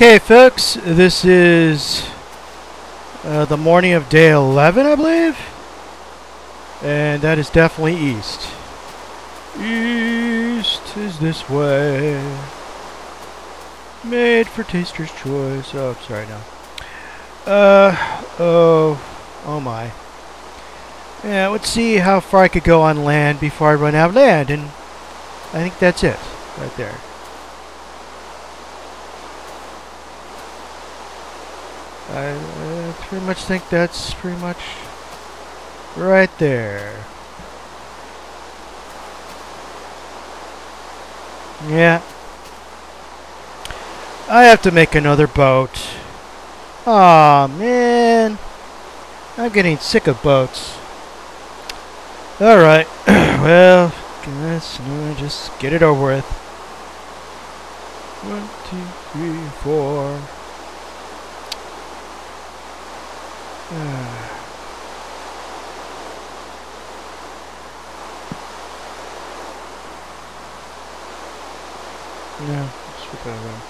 Okay, folks, this is the morning of day 11, I believe. And that is definitely east. East is this way. Made for taster's choice. Oh, I'm sorry now. Oh my. Yeah, let's see how far I could go on land before I run out of land. And I think that's it, right there. I pretty much think that's pretty much right there. Yeah. I have to make another boat. Aw, man. I'm getting sick of boats. Alright. Well, let's just get it over with. 1, 2, 3, 4. Yeah, let's put that around.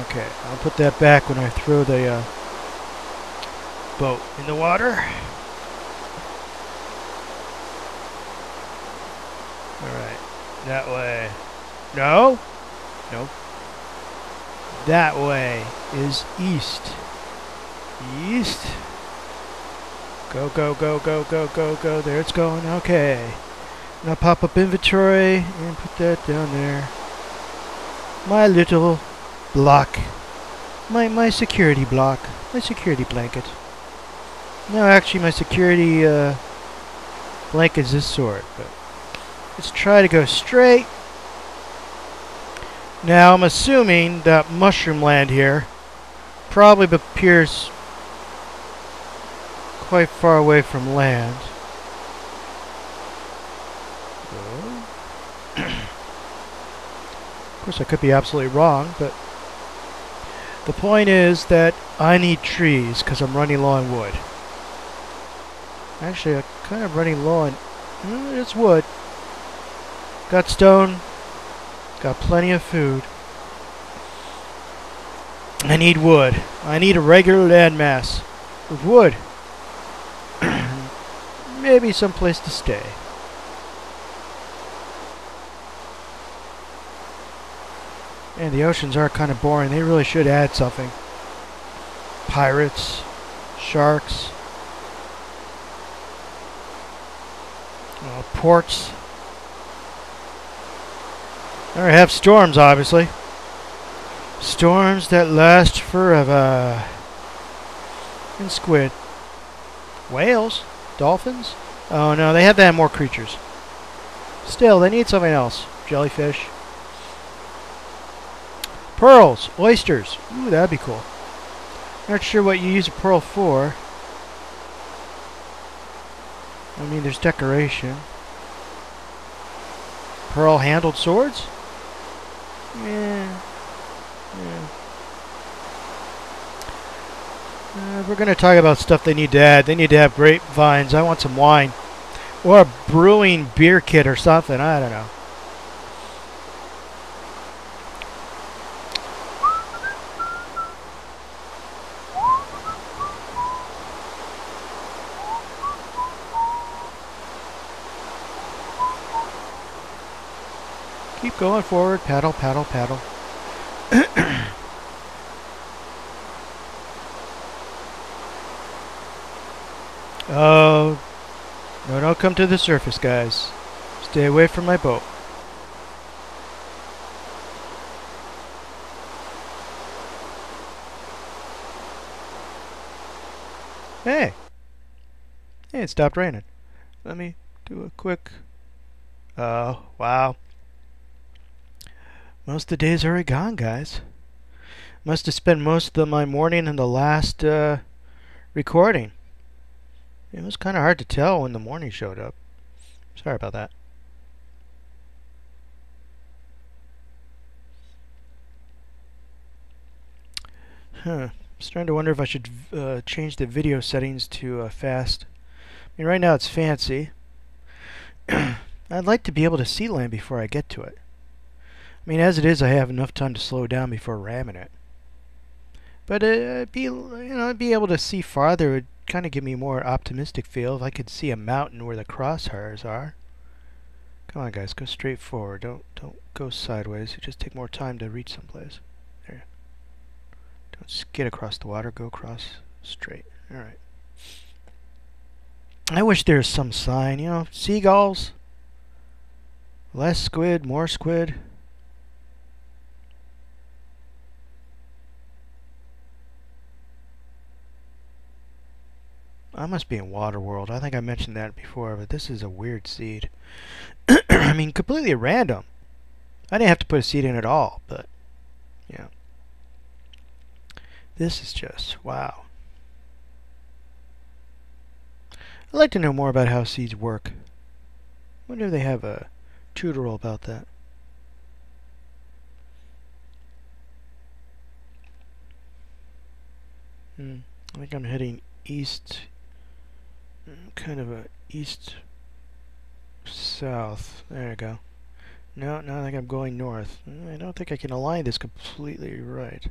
Okay, I'll put that back when I throw the boat in the water. Alright, that way. No? Nope. That way is east. East. Go, go, go, go, go, go, go. There it's going. Okay. Now pop up inventory and put that down there. My little block. My security block. My security blanket. No, actually my security blanket is this sort, but let's try to go straight. Now I'm assuming that mushroom land here probably appears quite far away from land. Of course I could be absolutely wrong, but the point is that I need trees because I'm running low on wood. Actually, I'm kind of running low on it's wood. Got stone. Got plenty of food. I need wood. I need a regular landmass of wood. Maybe some place to stay. And the oceans are kind of boring. They really should add something. Pirates, sharks, ports. Or have storms, obviously. Storms that last forever. And squid. Whales? Dolphins? Oh no, they have to have more creatures. Still, they need something else. Jellyfish. Pearls. Oysters. Ooh, that'd be cool. Not sure what you use a pearl for. I mean, there's decoration. Pearl-handled swords? Yeah. We're going to talk about stuff they need to add. They need to have grapevines. I want some wine. Or a brewing beer kit or something. I don't know. Keep going forward. Paddle, paddle, paddle. Oh, no, don't come to the surface, guys. Stay away from my boat. Hey. Hey, it stopped raining. Let me do a quick... Oh, wow. Most of the day's already gone, guys. Must have spent most of my morning in the last recording. It was kind of hard to tell when the morning showed up. Sorry about that. Huh. I'm starting to wonder if I should change the video settings to fast. mean, right now it's fancy. I'd like to be able to see land before I get to it. I mean, as it is, I have enough time to slow down before ramming it. But be able to see farther would kind of give me a more optimistic feel if I could see a mountain where the crosshairs are. Come on, guys, go straight forward. Don't go sideways. You just take more time to reach someplace. There. Don't skid across the water. Go across straight. All right. I wish there was some sign. You know, seagulls. Less squid, more squid. I must be in Waterworld. I think I mentioned that before, but this is a weird seed. I mean, completely random. I didn't have to put a seed in at all, but, yeah. This is just, wow. I'd like to know more about how seeds work. I wonder if they have a tutorial about that. I think I'm heading east. Kind of a east-south. There we go. No, I think I'm going north. I don't think I can align this completely right.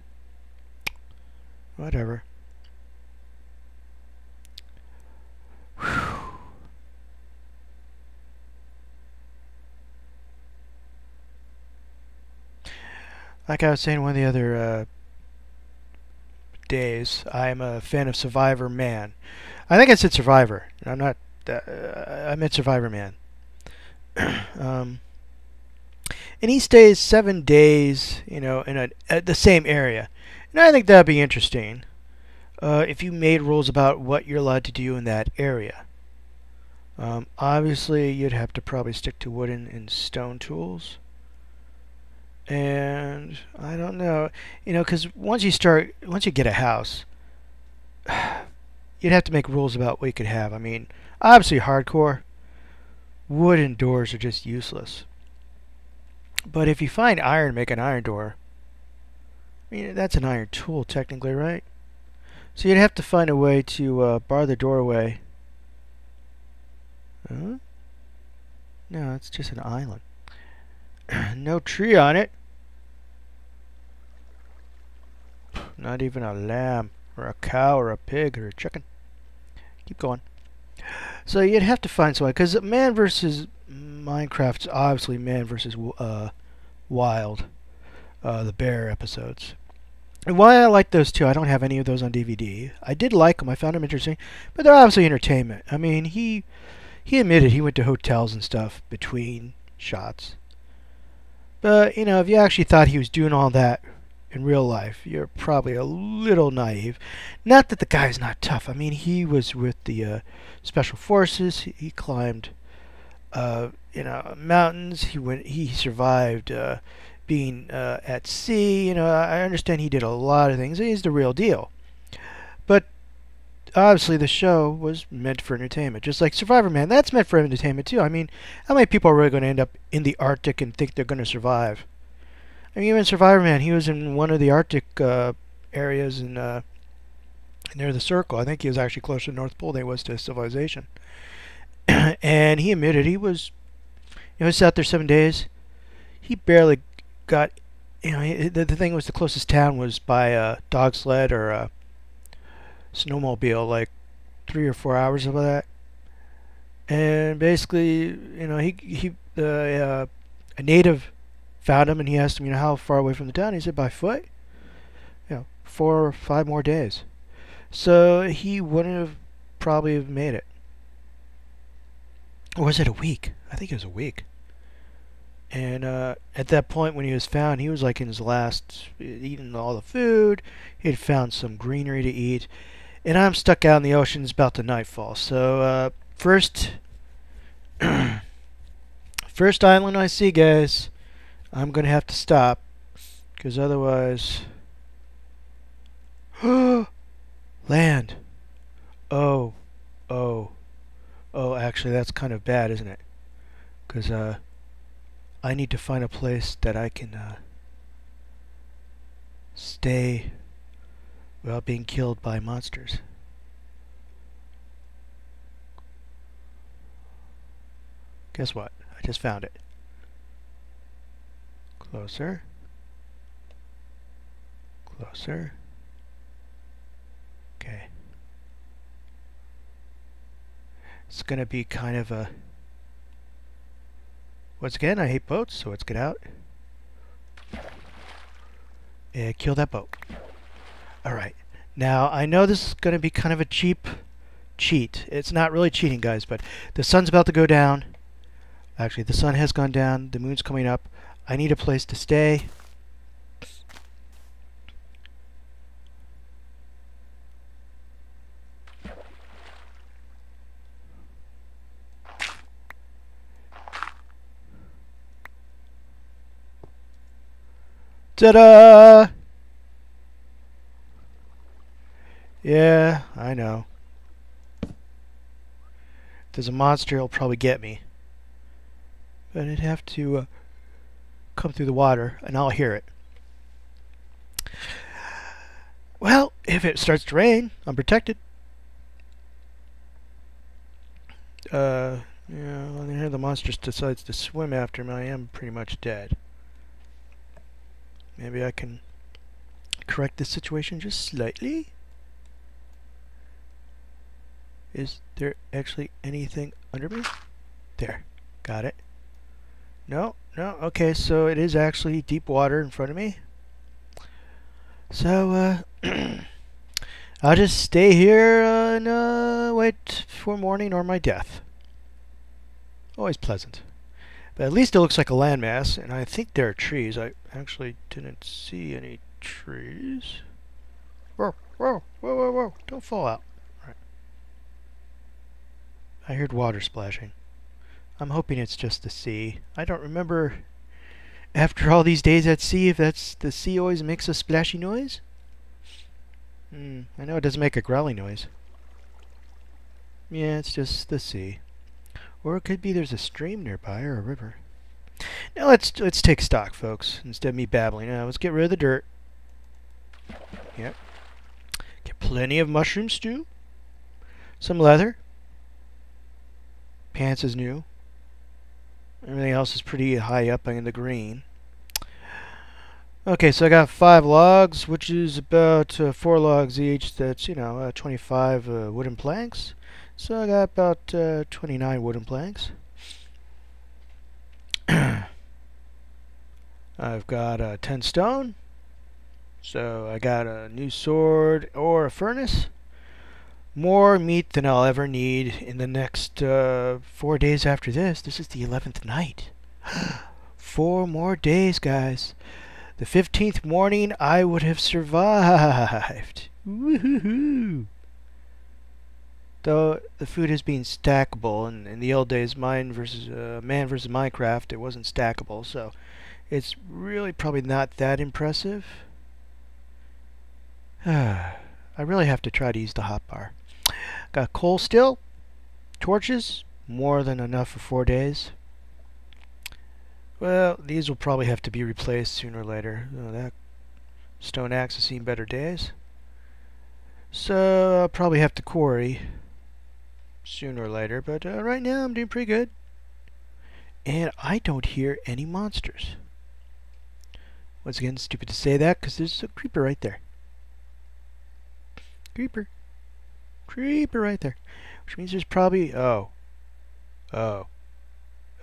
Whatever. Whew. Like I was saying one of the other days, I'm a fan of Survivor Man. I think I said Survivor. I'm not. I meant Survivor Man. And he stays 7 days, you know, in the same area, and I think that'd be interesting. If you made rules about what you're allowed to do in that area. Obviously, you'd have to probably stick to wooden and stone tools. And I don't know, you know, because once you get a house, you'd have to make rules about what you could have. I mean, obviously hardcore, wooden doors are just useless. But if you find iron, make an iron door. I mean, that's an iron tool technically, right? So you'd have to find a way to bar the doorway. Huh? No, it's just an island. No tree on it. Not even a lamb, or a cow, or a pig, or a chicken. Keep going. So you'd have to find someone, because Man versus Minecraft's obviously Man versus Wild, the bear episodes. And why I like those two, I don't have any of those on DVD. I did like them, I found them interesting, but they're obviously entertainment. I mean, he admitted he went to hotels and stuff between shots. But, you know, if you actually thought he was doing all that in real life, you're probably a little naive. Not that the guy's not tough. I mean, he was with the Special Forces. He climbed, you know, mountains. He survived being at sea. You know, I understand he did a lot of things. He's the real deal. But obviously the show was meant for entertainment. Just like Survivor Man, that's meant for entertainment too. I mean, how many people are really going to end up in the Arctic and think they're going to survive? I mean, even Survivor Man, he was in one of the Arctic areas in near the Circle. I think he was actually closer to the North Pole than he was to civilization. And he admitted he was, you know, he sat there 7 days. He barely got, you know, the thing was the closest town was by a dog sled or a snowmobile, like 3 or 4 hours of that. And basically, you know, a native found him and he asked him, you know, how far away from the town? He said by foot. You know, 4 or 5 more days. So he wouldn't have probably have made it. Or was it a week? I think it was a week. And at that point when he was found, he was like in his last, eating all the food. He had found some greenery to eat. And I'm stuck out in the ocean. It's about to nightfall. So first island I see, guys, I'm going to have to stop. Because otherwise... Land. Oh. Actually, that's kind of bad, isn't it? Because I need to find a place that I can stay without being killed by monsters. Guess what? I just found it. Closer. Closer. Okay. It's gonna be kind of a... Once again, I hate boats, so let's get out. And kill that boat. Alright. Now, I know this is gonna be kind of a cheap cheat. It's not really cheating, guys, but the sun's about to go down. Actually, the sun has gone down. The moon's coming up. I need a place to stay. Ta-da! Yeah, I know. If there's a monster, he'll probably get me. But I'd have to come through the water, and I'll hear it. Well, if it starts to rain, I'm protected. Yeah, when the monster decides to swim after me, I am pretty much dead. Maybe I can correct this situation just slightly. Is there actually anything under me? There. Got it. No, no. Okay, so it is actually deep water in front of me. So, I'll just stay here and wait for morning or my death. Always pleasant. But at least it looks like a landmass, and I think there are trees. I actually didn't see any trees. Whoa, whoa, whoa, whoa, whoa. Don't fall out. Right. I heard water splashing. I'm hoping it's just the sea. I don't remember, after all these days at sea, if that's the sea always makes a splashy noise. I know it doesn't make a growly noise. Yeah, it's just the sea. Or it could be there's a stream nearby or a river. Now let's take stock, folks. Instead of me babbling, now let's get rid of the dirt. Yep. Get plenty of mushroom stew. Some leather. Pants is new. Everything else is pretty high up in the green. Okay, so I got 5 logs, which is about 4 logs each. That's, 25 wooden planks. So I got about 29 wooden planks. I've got 10 stone. So I got a new sword or a furnace. More meat than I'll ever need in the next 4 days after this. This is the 11th night. 4 more days, guys. The 15th morning, I would have survived. Woohoo! Though the food is being stackable, and in the old days, Man versus Minecraft, it wasn't stackable, so it's really probably not that impressive. I really have to try to use the hotbar. Got coal still, torches, more than enough for 4 days. Well, these will probably have to be replaced sooner or later. That stone axe has seen better days. So I'll probably have to quarry sooner or later, but right now I'm doing pretty good. And I don't hear any monsters. Once again, stupid to say that because there's a creeper right there. Creeper. Creeper right there. Which means there's probably...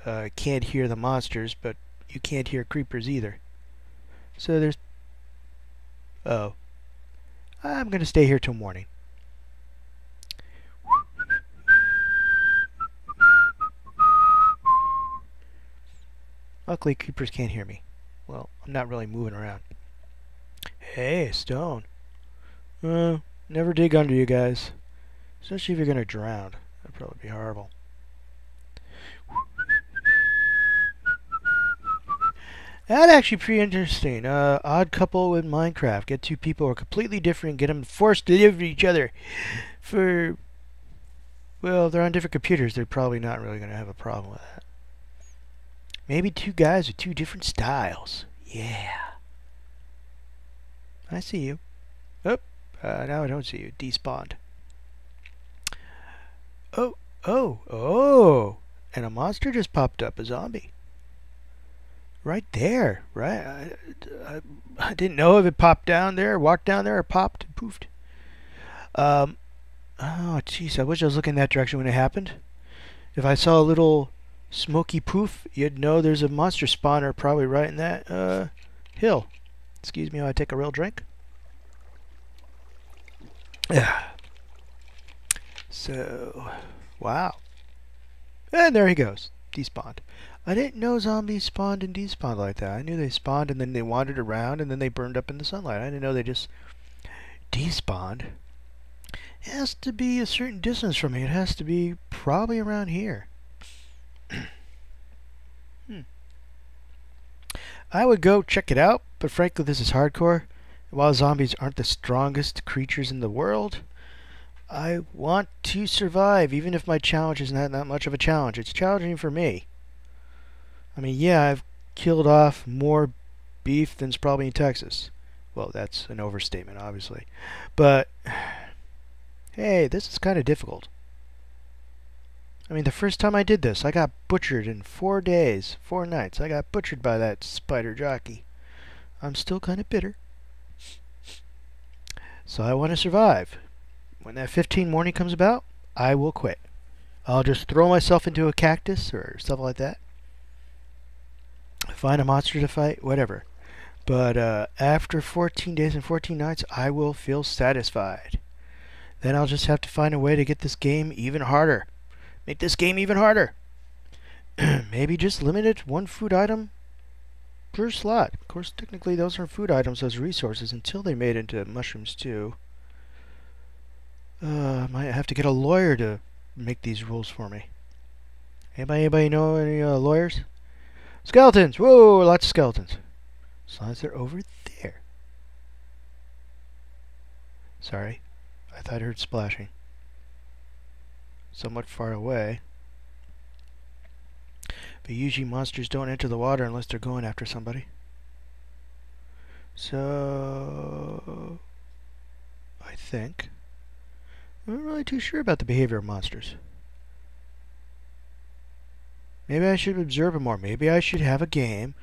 I can't hear the monsters, but you can't hear creepers either. So there's... I'm going to stay here till morning. Luckily, creepers can't hear me. Well, I'm not really moving around. Hey, stone. Never dig under you guys. Especially if you're going to drown. That'd probably be horrible. That's actually pretty interesting. Odd couple in Minecraft. Get 2 people who are completely different, get them forced to live with each other. Well, they're on different computers. They're probably not really going to have a problem with that. Maybe 2 guys with 2 different styles. Yeah. I see you. Oh, now I don't see you. Despawned. Oh. And a monster just popped up, a zombie. Right there, right? I didn't know if it popped down there, walked down there, or popped and poofed. Oh, jeez, I wish I was looking that direction when it happened. If I saw a little smoky poof, you'd know there's a monster spawner probably right in that hill. Excuse me while I take a real drink. So, wow. And there he goes. Despawned. I didn't know zombies spawned and despawned like that. I knew they spawned and then they wandered around and then they burned up in the sunlight. I didn't know they just despawned. It has to be a certain distance from me. It has to be probably around here. I would go check it out, but frankly this is hardcore. While zombies aren't the strongest creatures in the world, I want to survive, even if my challenge is not that much of a challenge. It's challenging for me. I mean, yeah, I've killed off more beef than's probably in Texas. Well, that's an overstatement, obviously. But, hey, this is kind of difficult. I mean, the first time I did this, I got butchered in 4 days, 4 nights. I got butchered by that spider jockey. I'm still kind of bitter. So I want to survive. When that 15 morning comes about, I will quit. I'll just throw myself into a cactus or stuff like that. Find a monster to fight, whatever. But after 14 days and 14 nights, I will feel satisfied. Then I'll just have to find a way to get this game even harder. Make this game even harder. Maybe just limit it to 1 food item per slot. Of course, technically those are food items, those resources, until they made into mushrooms too. Might have to get a lawyer to make these rules for me. Anybody know any lawyers? Skeletons! Whoa, lots of skeletons. As long as they're over there. Sorry, I thought I heard splashing. Somewhat far away. But usually monsters don't enter the water unless they're going after somebody. So, I think I'm not really too sure about the behavior of monsters. Maybe I should observe them more. Maybe I should have a game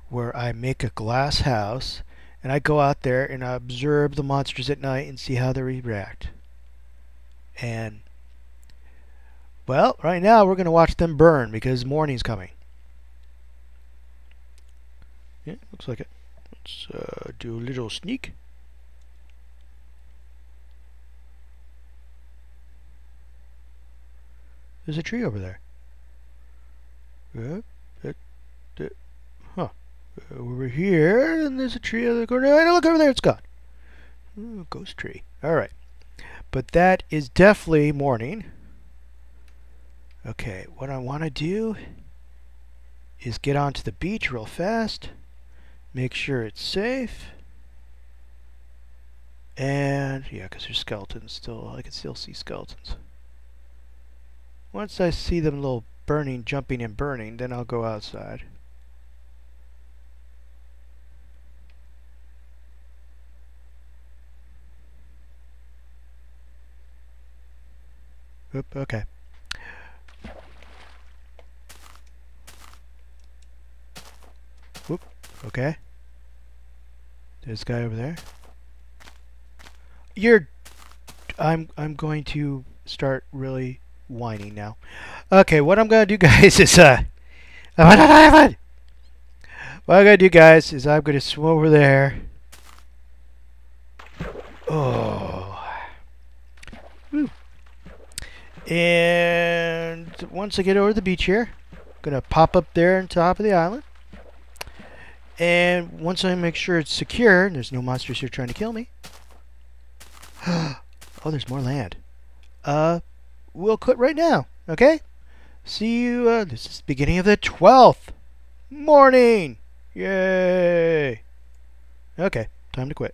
where I make a glass house and I go out there and I observe the monsters at night and see how they react. And, well, right now we're going to watch them burn because morning's coming. Yeah, looks like it. Let's do a little sneak. There's a tree over there. Huh. Over here, and there's a tree in the corner. Oh, look over there, it's gone. Ooh, ghost tree. Alright. But that is definitely morning. Okay, what I want to do is get onto the beach real fast. Make sure it's safe. And, yeah, because there's skeletons still. I can still see skeletons. Once I see them little burning, jumping, and burning, then I'll go outside. Oop, okay. Whoop, okay. There's a guy over there. I'm going to start really whining now. Okay, what I'm gonna do, guys, is what I'm gonna do, guys, is I'm gonna swim over there. Oh. Woo. And once I get over the beach here, I'm gonna pop up there on top of the island. And once I make sure it's secure, and there's no monsters here trying to kill me. Oh, there's more land. We'll quit right now, okay? See you, this is the beginning of the 12th morning! Yay! Okay, time to quit.